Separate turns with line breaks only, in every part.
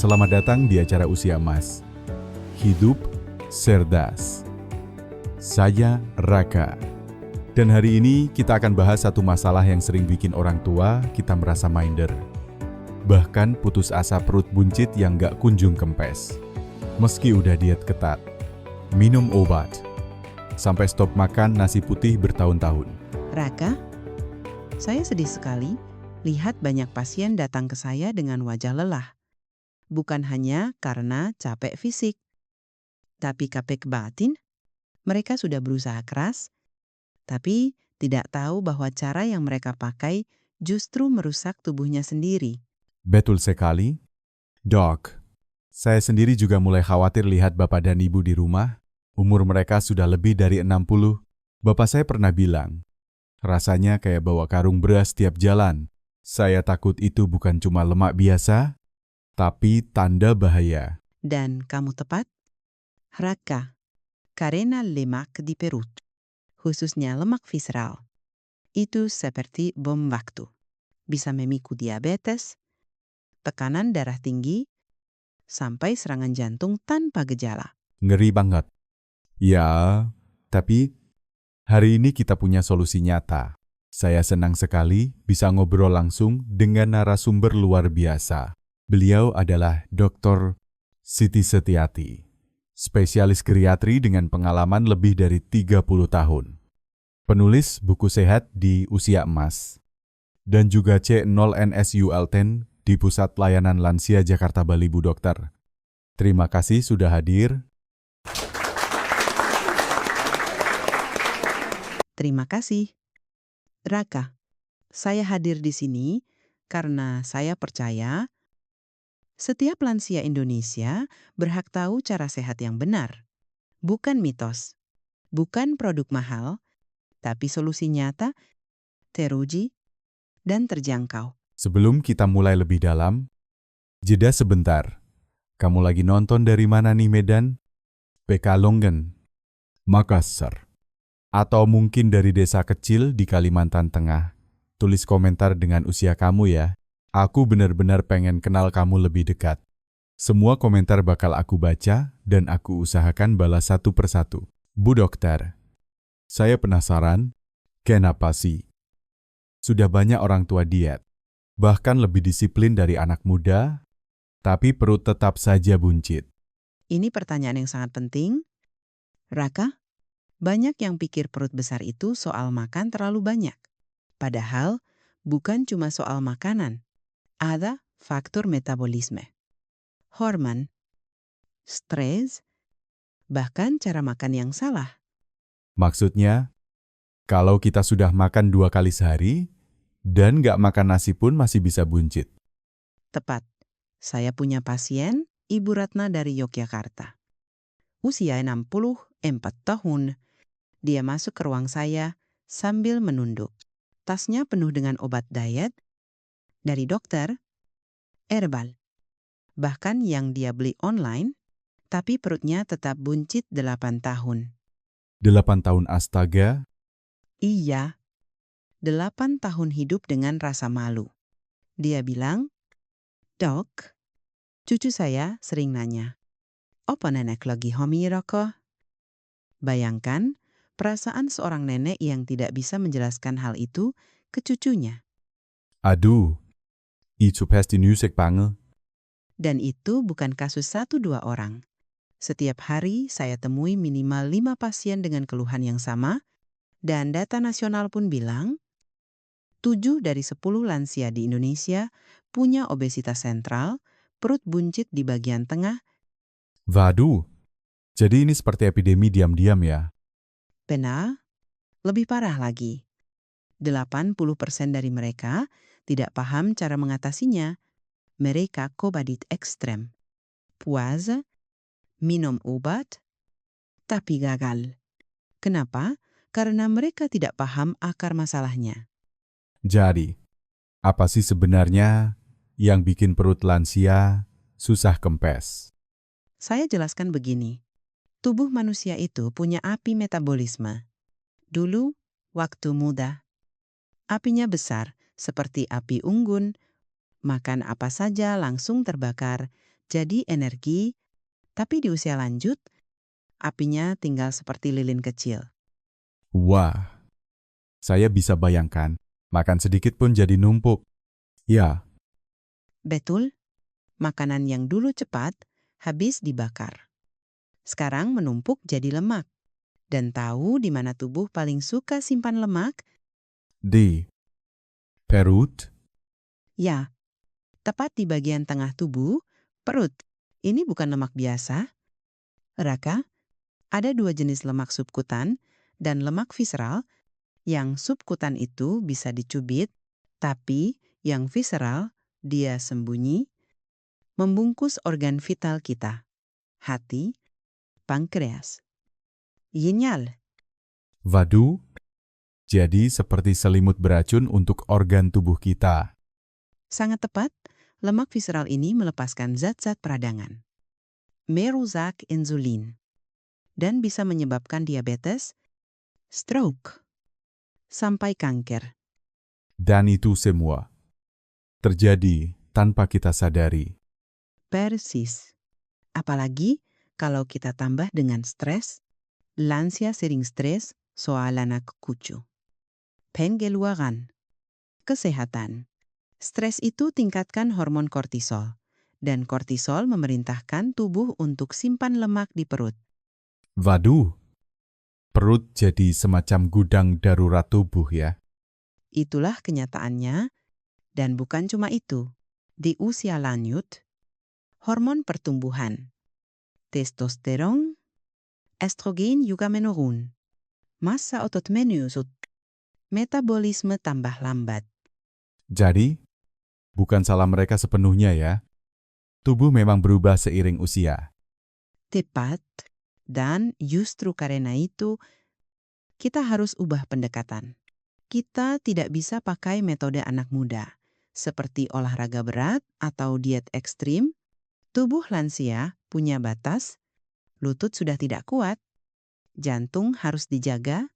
Selamat datang di acara Usia Emas. Hidup Cerdas. Saya Raka. Dan hari ini kita akan bahas satu masalah yang sering bikin orang tua kita merasa minder. Bahkan putus asa perut buncit yang gak kunjung kempes. Meski udah diet ketat, minum obat, sampai stop makan nasi putih bertahun-tahun.
Raka, saya sedih sekali lihat banyak pasien datang ke saya dengan wajah lelah. Bukan hanya karena capek fisik, tapi capek batin. Mereka sudah berusaha keras, tapi tidak tahu bahwa cara yang mereka pakai justru merusak tubuhnya sendiri.
Betul sekali. Dok, saya sendiri juga mulai khawatir lihat bapak dan ibu di rumah. Umur mereka sudah lebih dari 60. Bapak saya pernah bilang, rasanya kayak bawa karung beras tiap jalan. Saya takut itu bukan cuma lemak biasa, tapi tanda bahaya.
Dan kamu tepat? Raka, karena lemak di perut, khususnya lemak visceral, itu seperti bom waktu. Bisa memicu diabetes, tekanan darah tinggi, sampai serangan jantung tanpa gejala.
Ngeri banget. Ya, tapi hari ini kita punya solusi nyata. Saya senang sekali bisa ngobrol langsung dengan narasumber luar biasa. Beliau adalah Dr. Siti Setiati, spesialis geriatri dengan pengalaman lebih dari 30 tahun. Penulis buku sehat di Usia Emas, dan juga C0NSUL10 di Pusat Layanan Lansia Jakarta Bali Bu Dokter. Terima kasih sudah hadir.
Terima kasih. Raka, saya hadir di sini karena saya percaya setiap lansia Indonesia berhak tahu cara sehat yang benar. Bukan mitos, bukan produk mahal, tapi solusi nyata, teruji, dan terjangkau.
Sebelum kita mulai lebih dalam, jeda sebentar. Kamu lagi nonton dari mana nih Medan? Pekalongan, Makassar, atau mungkin dari desa kecil di Kalimantan Tengah. Tulis komentar dengan usia kamu ya. Aku benar-benar pengen kenal kamu lebih dekat. Semua komentar bakal aku baca dan aku usahakan balas satu persatu. Bu Dokter, saya penasaran, kenapa sih? Sudah banyak orang tua diet, bahkan lebih disiplin dari anak muda, tapi perut tetap saja buncit.
Ini pertanyaan yang sangat penting. Raka, banyak yang pikir perut besar itu soal makan terlalu banyak. Padahal, bukan cuma soal makanan. Ada faktor metabolisme, hormon, stres, bahkan cara makan yang salah.
Maksudnya, kalau kita sudah makan 2 kali sehari, dan nggak makan nasi pun masih bisa buncit.
Tepat, saya punya pasien, Ibu Ratna dari Yogyakarta. Usia 64 tahun, dia masuk ke ruang saya sambil menunduk. Tasnya penuh dengan obat diet dari dokter, herbal. Bahkan yang dia beli online, tapi perutnya tetap buncit 8 tahun.
8 tahun astaga,
Iya, 8 tahun hidup dengan rasa malu. Dia bilang, "Dok, cucu saya sering nanya, apa nenek lagi hamil rokok?" Bayangkan perasaan seorang nenek yang tidak bisa menjelaskan hal itu ke cucunya.
aduh, itu pasti nyusek banget.
Dan itu bukan kasus 1-2 orang. Setiap hari saya temui minimal 5 pasien dengan keluhan yang sama, dan data nasional pun bilang 7 dari 10 lansia di Indonesia punya obesitas sentral, perut buncit di bagian tengah.
Waduh, jadi ini seperti epidemi diam-diam ya.
Benar, lebih parah lagi. 80% dari mereka tidak paham cara mengatasinya. Mereka kobadit ekstrem. Puasa, minum obat, tapi gagal. Kenapa? Karena mereka tidak paham akar masalahnya.
Jadi, apa sih sebenarnya yang bikin perut lansia susah kempes?
Saya jelaskan begini. Tubuh manusia itu punya api metabolisme. Dulu, waktu muda, apinya besar seperti api unggun. Makan apa saja langsung terbakar jadi energi, tapi di usia lanjut, apinya tinggal seperti lilin kecil.
Wah, saya bisa bayangkan, makan sedikit pun jadi numpuk. Ya,
Betul, makanan yang dulu cepat habis dibakar. Sekarang menumpuk jadi lemak. Dan tahu di mana tubuh paling suka simpan lemak?
di perut,
Ya, tepat di bagian tengah tubuh, perut. Ini bukan lemak biasa. Raka, ada dua jenis lemak subkutan dan lemak visceral. Yang subkutan itu bisa dicubit, tapi yang visceral dia sembunyi, membungkus organ vital kita. Hati, pankreas. Genial.
vadu, jadi seperti selimut beracun untuk organ tubuh kita.
Sangat tepat, lemak visceral ini melepaskan zat-zat peradangan. Merusak insulin. Dan bisa menyebabkan diabetes, stroke, sampai kanker.
Dan itu semua terjadi tanpa kita sadari.
Persis. Apalagi kalau kita tambah dengan stres, lansia sering stres soal anak cucu. Pengeluaran. Kesehatan. Stres itu tingkatkan hormon kortisol. Dan kortisol memerintahkan tubuh untuk simpan lemak di perut.
Waduh, perut jadi semacam gudang darurat tubuh ya.
Itulah kenyataannya. Dan bukan cuma itu. Di usia lanjut, hormon pertumbuhan, testosteron, estrogen juga menurun. Massa otot menyusut. Metabolisme tambah lambat.
Jadi, bukan salah mereka sepenuhnya ya. Tubuh memang berubah seiring usia.
Tepat. Dan justru karena itu, kita harus ubah pendekatan. Kita tidak bisa pakai metode anak muda, seperti olahraga berat atau diet ekstrim. Tubuh lansia punya batas, lutut sudah tidak kuat, jantung harus dijaga,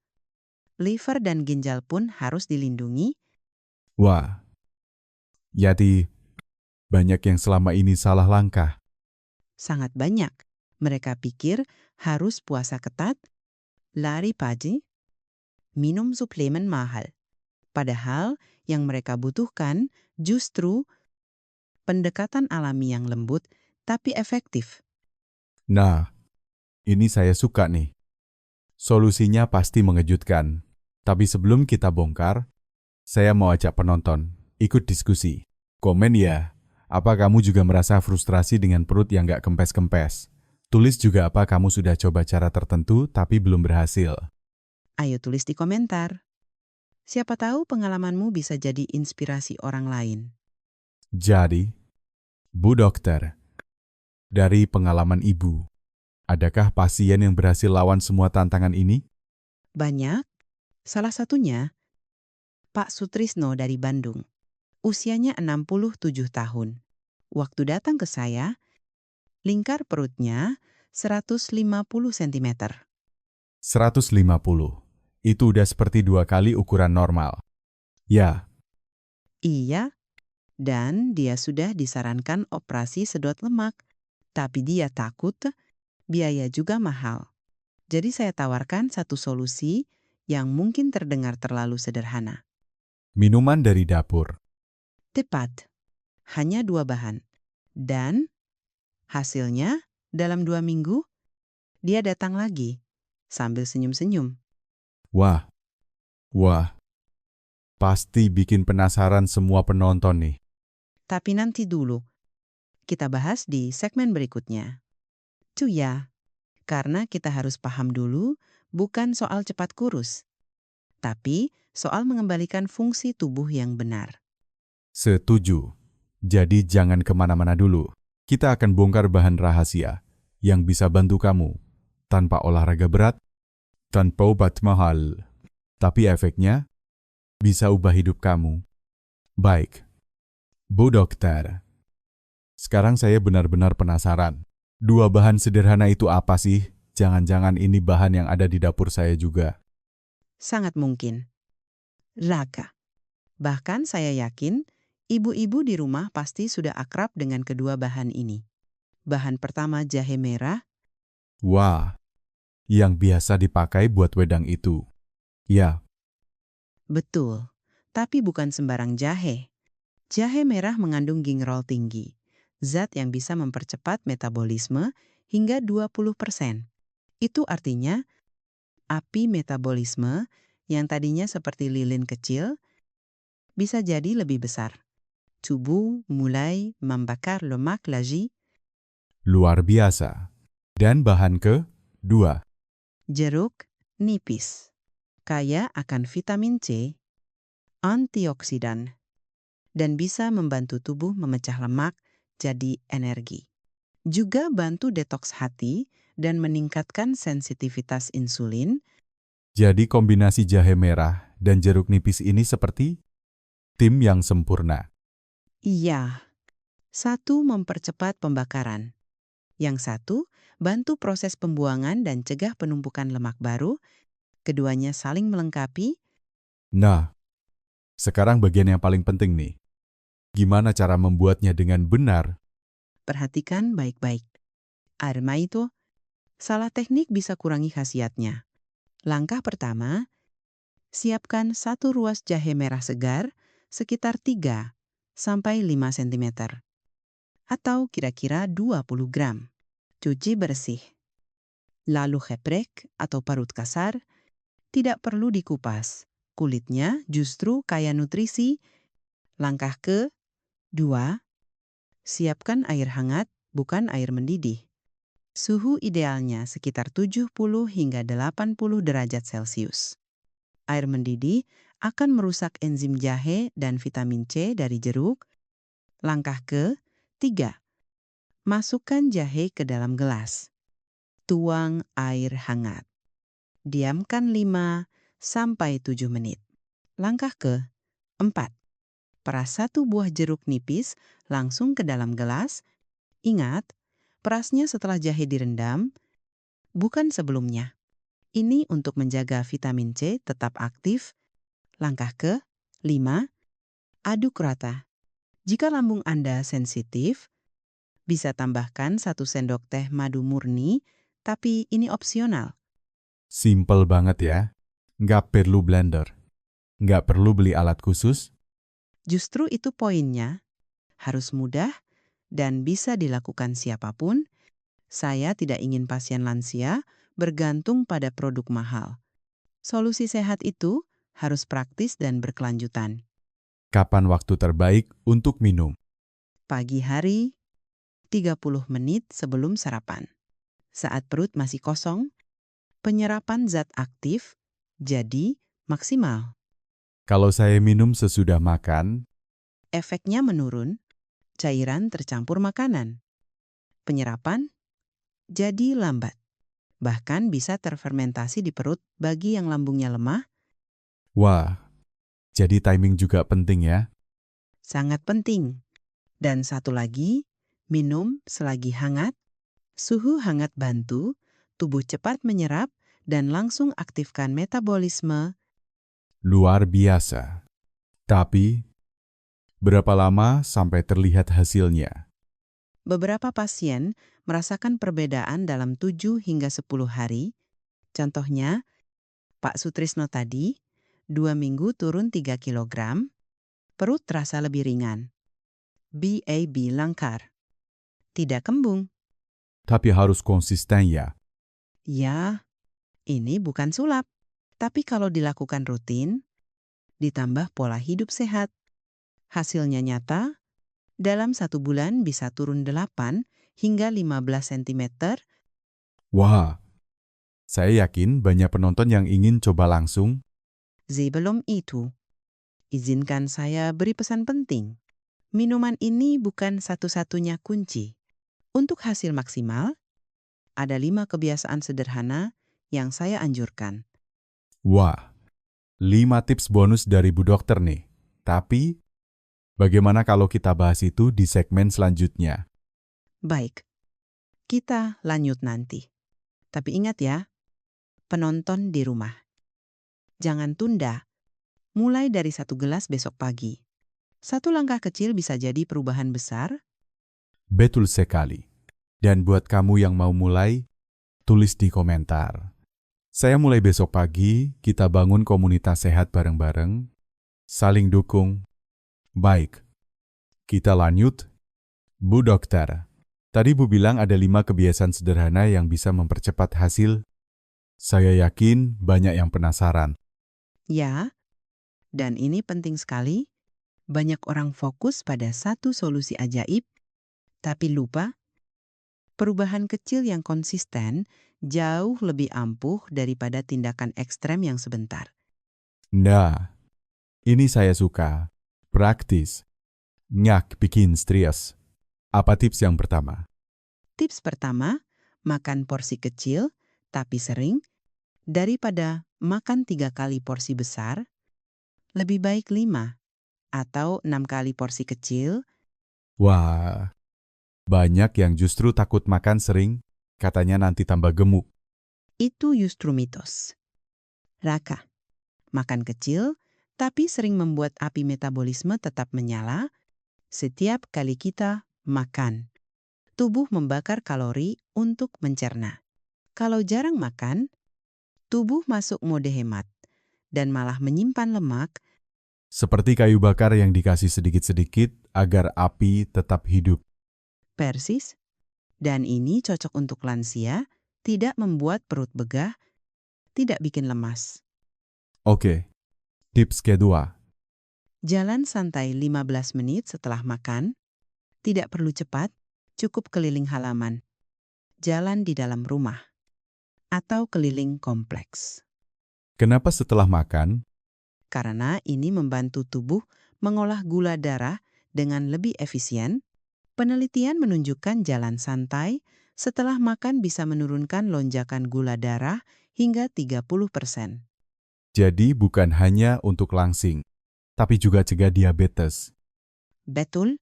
liver dan ginjal pun harus dilindungi.
Wah, jadi banyak yang selama ini salah langkah.
Sangat banyak. Mereka pikir harus puasa ketat, lari pagi, minum suplemen mahal. Padahal yang mereka butuhkan justru pendekatan alami yang lembut tapi efektif.
Nah, ini saya suka nih. Solusinya pasti mengejutkan. Tapi sebelum kita bongkar, saya mau ajak penonton ikut diskusi. Komen ya, apa kamu juga merasa frustrasi dengan perut yang gak kempes-kempes? Tulis juga apa kamu sudah coba cara tertentu tapi belum berhasil.
Ayo tulis di komentar. Siapa tahu pengalamanmu bisa jadi inspirasi orang lain.
Jadi, Bu Dokter, dari pengalaman Ibu, adakah pasien yang berhasil lawan semua tantangan ini?
Banyak. Salah satunya, Pak Sutrisno dari Bandung. Usianya 67 tahun. Waktu datang ke saya, lingkar perutnya 150 cm.
150. Itu udah seperti 2 kali ukuran normal. Ya,
Iya, dan dia sudah disarankan operasi sedot lemak. Tapi dia takut, biaya juga mahal. Jadi saya tawarkan satu solusi yang mungkin terdengar terlalu sederhana.
minuman dari dapur.
Tepat, hanya 2 bahan. Dan hasilnya dalam 2 minggu, dia datang lagi sambil senyum-senyum.
Wah, pasti bikin penasaran semua penonton nih.
Tapi nanti dulu, kita bahas di segmen berikutnya. Tuh ya, karena kita harus paham dulu bukan soal cepat kurus, tapi soal mengembalikan fungsi tubuh yang benar.
Setuju. Jadi jangan kemana-mana dulu. Kita akan bongkar bahan rahasia yang bisa bantu kamu tanpa olahraga berat, tanpa obat mahal. Tapi efeknya bisa ubah hidup kamu. Baik, Bu Dokter. Sekarang saya benar-benar penasaran. 2 bahan sederhana itu apa sih? Jangan-jangan ini bahan yang ada di dapur saya juga.
Sangat mungkin. Raka. Bahkan saya yakin ibu-ibu di rumah pasti sudah akrab dengan kedua bahan ini. Bahan pertama jahe merah.
Wah, yang biasa dipakai buat wedang itu. Ya,
Betul, tapi bukan sembarang jahe. Jahe merah mengandung gingerol tinggi, zat yang bisa mempercepat metabolisme hingga 20%. Itu artinya api metabolisme yang tadinya seperti lilin kecil bisa jadi lebih besar. Tubuh mulai membakar lemak lagi.
luar biasa. Dan bahan kedua,
Jeruk nipis, kaya akan vitamin C, antioksidan, dan bisa membantu tubuh memecah lemak jadi energi. Juga bantu detoks hati dan meningkatkan sensitivitas insulin.
jadi kombinasi jahe merah dan jeruk nipis ini seperti tim yang sempurna.
Iya, satu mempercepat pembakaran. Yang satu, bantu proses pembuangan dan cegah penumpukan lemak baru. Keduanya saling melengkapi.
Nah, sekarang bagian yang paling penting nih. Gimana cara membuatnya dengan benar?
Perhatikan baik-baik. Arma itu, salah teknik bisa kurangi khasiatnya. Langkah pertama, siapkan satu ruas jahe merah segar sekitar 3 sampai 5 cm. Atau kira-kira 20 gram. Cuci bersih. Lalu geprek atau parut kasar, tidak perlu dikupas. Kulitnya justru kaya nutrisi. Langkah kedua, siapkan air hangat, bukan air mendidih. Suhu idealnya sekitar 70 hingga 80 derajat Celcius. Air mendidih akan merusak enzim jahe dan vitamin C dari jeruk. Langkah ketiga, masukkan jahe ke dalam gelas. Tuang air hangat. Diamkan 5 sampai 7 menit. Langkah keempat, peras 1 buah jeruk nipis langsung ke dalam gelas. Ingat, perasnya setelah jahe direndam, bukan sebelumnya. Ini untuk menjaga vitamin C tetap aktif. Langkah ke-5, aduk rata. Jika lambung Anda sensitif, bisa tambahkan 1 sendok teh madu murni, tapi ini opsional.
Simple banget ya. Nggak perlu blender. Nggak perlu beli alat khusus.
Justru itu poinnya, harus mudah dan bisa dilakukan siapapun. Saya tidak ingin pasien lansia bergantung pada produk mahal. Solusi sehat itu harus praktis dan berkelanjutan.
Kapan waktu terbaik untuk minum?
Pagi hari, 30 menit sebelum sarapan. Saat perut masih kosong, penyerapan zat aktif jadi maksimal.
Kalau saya minum sesudah makan,
Efeknya menurun, cairan tercampur makanan. Penyerapan jadi lambat. Bahkan bisa terfermentasi di perut bagi yang lambungnya lemah.
wah, jadi timing juga penting ya.
Sangat penting. Dan satu lagi, minum selagi hangat. Suhu hangat bantu tubuh cepat menyerap dan langsung aktifkan metabolisme.
Luar biasa. Tapi, berapa lama sampai terlihat hasilnya?
Beberapa pasien merasakan perbedaan dalam 7 hingga 10 hari. Contohnya, Pak Sutrisno tadi, 2 minggu turun 3 kilogram, perut terasa lebih ringan. BAB langkar. Tidak kembung.
Tapi harus konsisten ya.
Ya, ini bukan sulap. Tapi kalau dilakukan rutin, ditambah pola hidup sehat, hasilnya nyata, dalam 1 bulan bisa turun 8 hingga 15 cm.
Wah, saya yakin banyak penonton yang ingin coba langsung.
Sebelum itu, izinkan saya beri pesan penting. Minuman ini bukan satu-satunya kunci. Untuk hasil maksimal, ada 5 kebiasaan sederhana yang saya anjurkan.
Wah, 5 tips bonus dari Bu Dokter nih. Tapi, bagaimana kalau kita bahas itu di segmen selanjutnya?
Baik, kita lanjut nanti. Tapi ingat ya, penonton di rumah. Jangan tunda, mulai dari 1 gelas besok pagi. 1 langkah kecil bisa jadi perubahan besar.
Betul sekali. Dan buat kamu yang mau mulai, tulis di komentar. Saya mulai besok pagi, kita bangun komunitas sehat bareng-bareng, saling dukung. Baik, kita lanjut. Bu Dokter, tadi Bu bilang ada 5 kebiasaan sederhana yang bisa mempercepat hasil. Saya yakin banyak yang penasaran.
Ya, dan ini penting sekali. Banyak orang fokus pada satu solusi ajaib, tapi lupa perubahan kecil yang konsisten jauh lebih ampuh daripada tindakan ekstrem yang sebentar.
Nah, ini saya suka. Praktis. Nyak bikin stres. Apa tips yang pertama?
Tips pertama, makan porsi kecil tapi sering daripada makan 3 kali porsi besar, lebih baik 5 atau 6 kali porsi kecil.
Wah, banyak yang justru takut makan sering, katanya nanti tambah gemuk.
Itu justru mitos. Raka, makan kecil tapi sering membuat api metabolisme tetap menyala setiap kali kita makan. Tubuh membakar kalori untuk mencerna. Kalau jarang makan, tubuh masuk mode hemat dan malah menyimpan lemak.
Seperti kayu bakar yang dikasih sedikit-sedikit agar api tetap hidup.
Persis, dan ini cocok untuk lansia, tidak membuat perut begah, tidak bikin lemas.
Oke, tips kedua.
Jalan santai 15 menit setelah makan, tidak perlu cepat, cukup keliling halaman. Jalan di dalam rumah, atau keliling kompleks.
Kenapa setelah makan?
Karena ini membantu tubuh mengolah gula darah dengan lebih efisien. Penelitian menunjukkan jalan santai setelah makan bisa menurunkan lonjakan gula darah hingga 30%.
Jadi bukan hanya untuk langsing, tapi juga cegah diabetes.
Betul,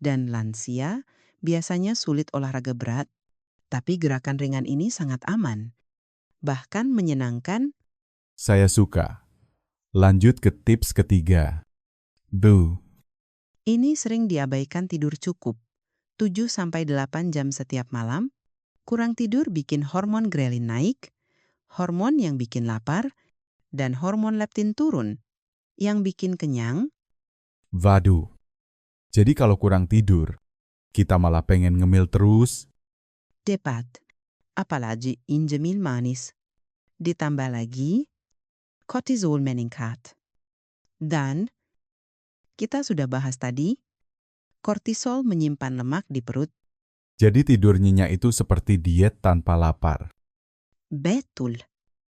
dan lansia biasanya sulit olahraga berat, tapi gerakan ringan ini sangat aman, bahkan menyenangkan.
Saya suka. Lanjut ke tips ketiga. Bu,
Ini sering diabaikan tidur cukup, 7-8 jam setiap malam. Kurang tidur bikin hormon grelin naik, hormon yang bikin lapar, dan hormon leptin turun, yang bikin kenyang.
waduh. Jadi kalau kurang tidur, kita malah pengen ngemil terus.
Tepat, apalagi injemil manis. Ditambah lagi, kortisol meningkat. Dan, kita sudah bahas tadi, kortisol menyimpan lemak di perut.
Jadi tidur nyenyak itu seperti diet tanpa lapar.
Betul,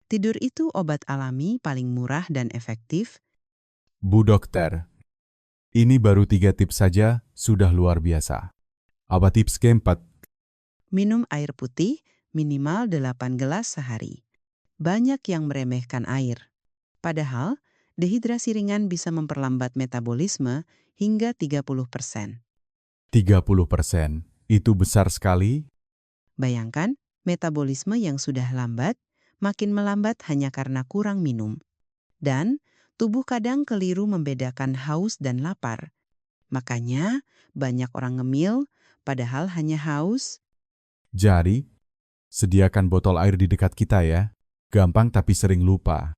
tidur itu obat alami paling murah dan efektif.
Bu Dokter, ini baru 3 tips saja, sudah luar biasa. Apa tips keempat?
Minum air putih minimal 8 gelas sehari. Banyak yang meremehkan air. Padahal, dehidrasi ringan bisa memperlambat metabolisme hingga 30%.
30%. Itu besar sekali.
Bayangkan, metabolisme yang sudah lambat makin melambat hanya karena kurang minum. Dan tubuh kadang keliru membedakan haus dan lapar. Makanya banyak orang ngemil padahal hanya haus.
Jadi, sediakan botol air di dekat kita ya. Gampang tapi sering lupa.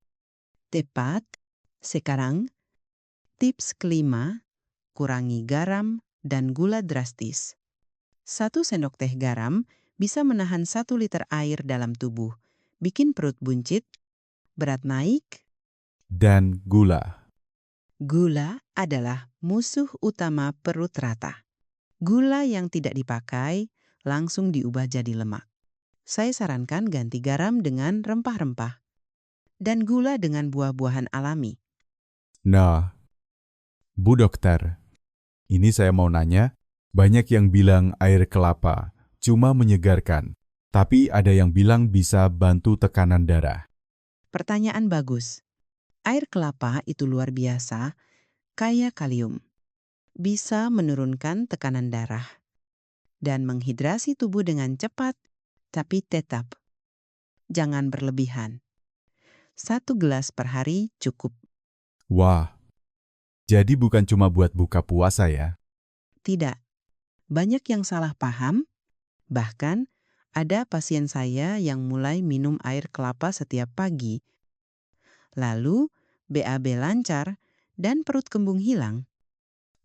Tepat. Sekarang, tips kelima, kurangi garam dan gula drastis. 1 sendok teh garam bisa menahan 1 liter air dalam tubuh, bikin perut buncit, berat naik.
Dan gula.
Gula adalah musuh utama perut rata. Gula yang tidak dipakai langsung diubah jadi lemak. Saya sarankan ganti garam dengan rempah-rempah dan gula dengan buah-buahan alami.
Nah, Bu Dokter, ini saya mau nanya, banyak yang bilang air kelapa cuma menyegarkan, tapi ada yang bilang bisa bantu tekanan darah.
Pertanyaan bagus. Air kelapa itu luar biasa, kaya kalium. Bisa menurunkan tekanan darah dan menghidrasi tubuh dengan cepat, tapi tetap jangan berlebihan. 1 gelas per hari cukup.
Wah, jadi bukan cuma buat buka puasa ya?
Tidak. Banyak yang salah paham, Bahkan, ada pasien saya yang mulai minum air kelapa setiap pagi. Lalu, BAB lancar dan perut kembung hilang.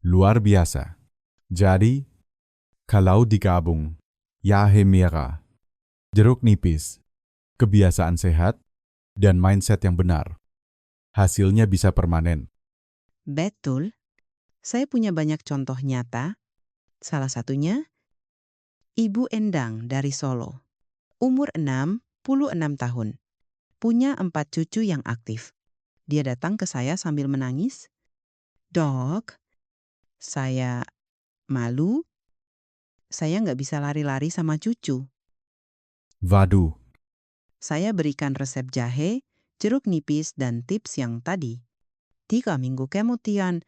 Luar biasa. Jadi, kalau digabung, jahe merah, jeruk nipis, kebiasaan sehat, dan mindset yang benar, hasilnya bisa permanen.
Betul, saya punya banyak contoh nyata. Salah satunya, Ibu Endang dari Solo. Umur 66 tahun. Punya 4 cucu yang aktif. Dia datang ke saya sambil menangis. Dok, saya malu. Saya nggak bisa lari-lari sama cucu.
Waduh,
Saya berikan resep jahe, jeruk nipis, dan tips yang tadi. 3 minggu kemudian,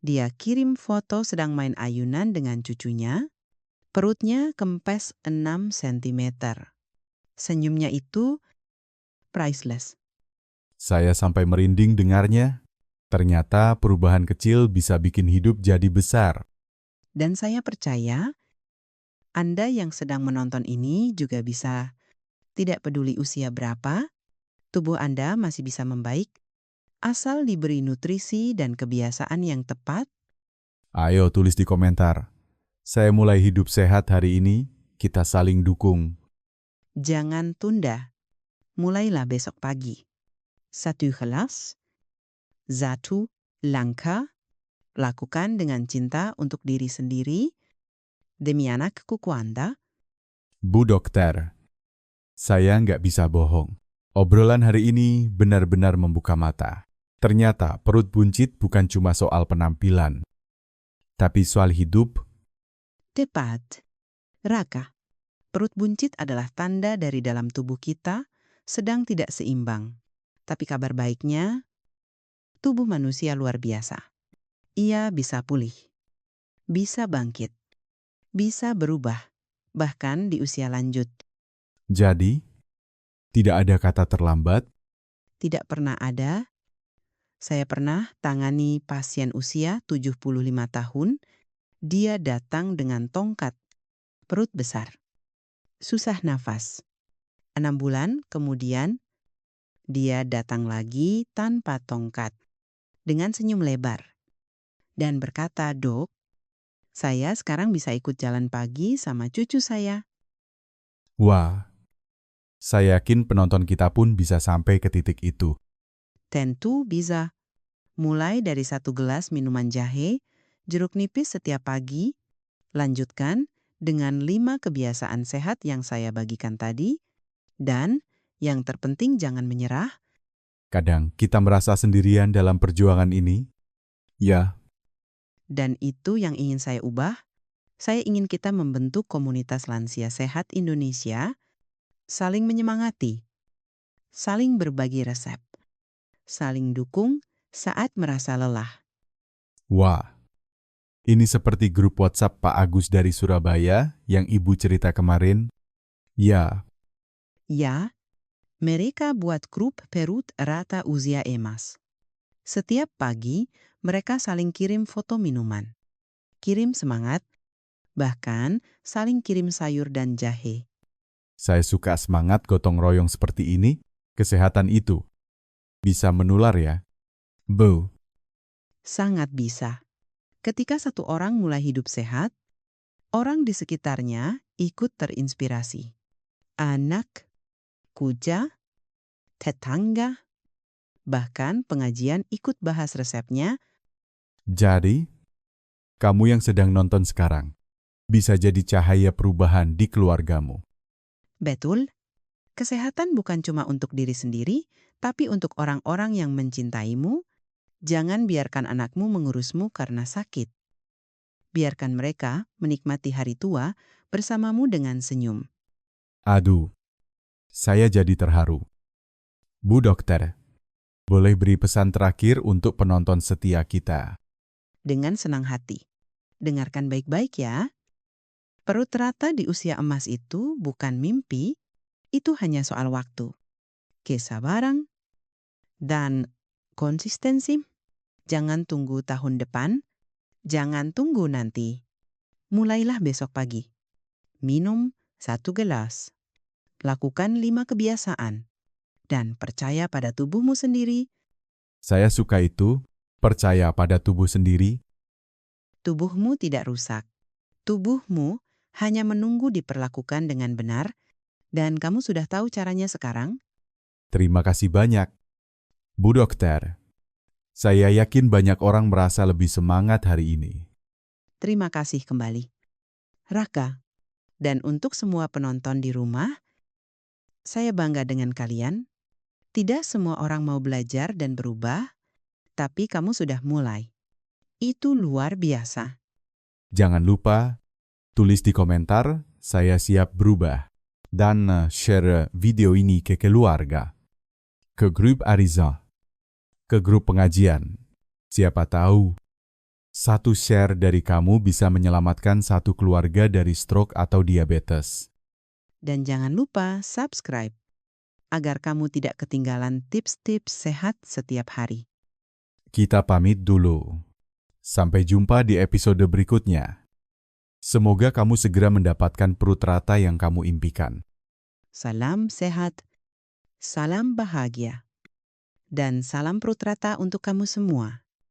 dia kirim foto sedang main ayunan dengan cucunya. Perutnya kempes 6 cm. Senyumnya itu priceless.
saya sampai merinding dengarnya. Ternyata perubahan kecil bisa bikin hidup jadi besar.
Dan saya percaya Anda yang sedang menonton ini juga bisa, tidak peduli usia berapa, tubuh Anda masih bisa membaik asal diberi nutrisi dan kebiasaan yang tepat.
Ayo tulis di komentar. Saya mulai hidup sehat hari ini, kita saling dukung.
Jangan tunda. Mulailah besok pagi. 1 gelas, 1 langkah, lakukan dengan cinta untuk diri sendiri, demi anak kuku Anda.
Bu Dokter, saya nggak bisa bohong. Obrolan hari ini benar-benar membuka mata. Ternyata perut buncit bukan cuma soal penampilan, tapi soal hidup.
Tepat. Raka, perut buncit adalah tanda dari dalam tubuh kita sedang tidak seimbang. Tapi kabar baiknya, tubuh manusia luar biasa. Ia bisa pulih, bisa bangkit, bisa berubah, bahkan di usia lanjut.
Jadi, tidak ada kata terlambat.
Tidak pernah ada. Saya pernah tangani pasien usia 75 tahun. Dia datang dengan tongkat, perut besar, susah nafas. 6 bulan kemudian, dia datang lagi tanpa tongkat, dengan senyum lebar. Dan berkata, "Dok, saya sekarang bisa ikut jalan pagi sama cucu saya."
Wah, saya yakin penonton kita pun bisa sampai ke titik itu.
Tentu bisa. Mulai dari 1 gelas minuman jahe, jeruk nipis setiap pagi, lanjutkan dengan 5 kebiasaan sehat yang saya bagikan tadi, dan yang terpenting jangan menyerah.
Kadang kita merasa sendirian dalam perjuangan ini. Ya,
Dan itu yang ingin saya ubah. Saya ingin kita membentuk komunitas lansia sehat Indonesia, saling menyemangati, saling berbagi resep, saling dukung saat merasa lelah.
wah. Ini seperti grup WhatsApp Pak Agus dari Surabaya yang Ibu cerita kemarin. Ya,
Ya, mereka buat grup Perut Rata Usia Emas. Setiap pagi, mereka saling kirim foto minuman, kirim semangat, bahkan saling kirim sayur dan jahe.
saya suka semangat gotong royong seperti ini. Kesehatan itu bisa menular ya. Bu,
Sangat bisa. Ketika satu orang mulai hidup sehat, orang di sekitarnya ikut terinspirasi. Anak, kuja, tetangga, bahkan pengajian ikut bahas resepnya.
jadi kamu yang sedang nonton sekarang bisa jadi cahaya perubahan di keluargamu.
Betul, kesehatan bukan cuma untuk diri sendiri, tapi untuk orang-orang yang mencintaimu. Jangan biarkan anakmu mengurusmu karena sakit. Biarkan mereka menikmati hari tua bersamamu dengan senyum.
Aduh, saya jadi terharu. Bu Dokter, boleh beri pesan terakhir untuk penonton setia kita.
Dengan senang hati. Dengarkan baik-baik ya. Perut rata di usia emas itu bukan mimpi, itu hanya soal waktu, kesabaran, dan konsistensi. Jangan tunggu tahun depan, jangan tunggu nanti. Mulailah besok pagi. Minum 1 gelas. Lakukan 5 kebiasaan. Dan percaya pada tubuhmu sendiri.
Saya suka itu, percaya pada tubuh sendiri.
Tubuhmu tidak rusak. Tubuhmu hanya menunggu diperlakukan dengan benar, dan kamu sudah tahu caranya sekarang?
Terima kasih banyak. Bu Dokter, saya yakin banyak orang merasa lebih semangat hari ini.
Terima kasih kembali. Raka, dan untuk semua penonton di rumah, saya bangga dengan kalian. Tidak semua orang mau belajar dan berubah, tapi kamu sudah mulai. Itu luar biasa.
Jangan lupa, tulis di komentar, saya siap berubah. Dan share video ini ke keluarga, ke grup Ariza, ke grup pengajian. Siapa tahu, satu share dari kamu bisa menyelamatkan satu keluarga dari stroke atau diabetes.
Dan jangan lupa subscribe, agar kamu tidak ketinggalan tips-tips sehat setiap hari.
Kita pamit dulu. Sampai jumpa di episode berikutnya. Semoga kamu segera mendapatkan perut rata yang kamu impikan.
Salam sehat, salam bahagia, dan salam perut rata untuk kamu semua.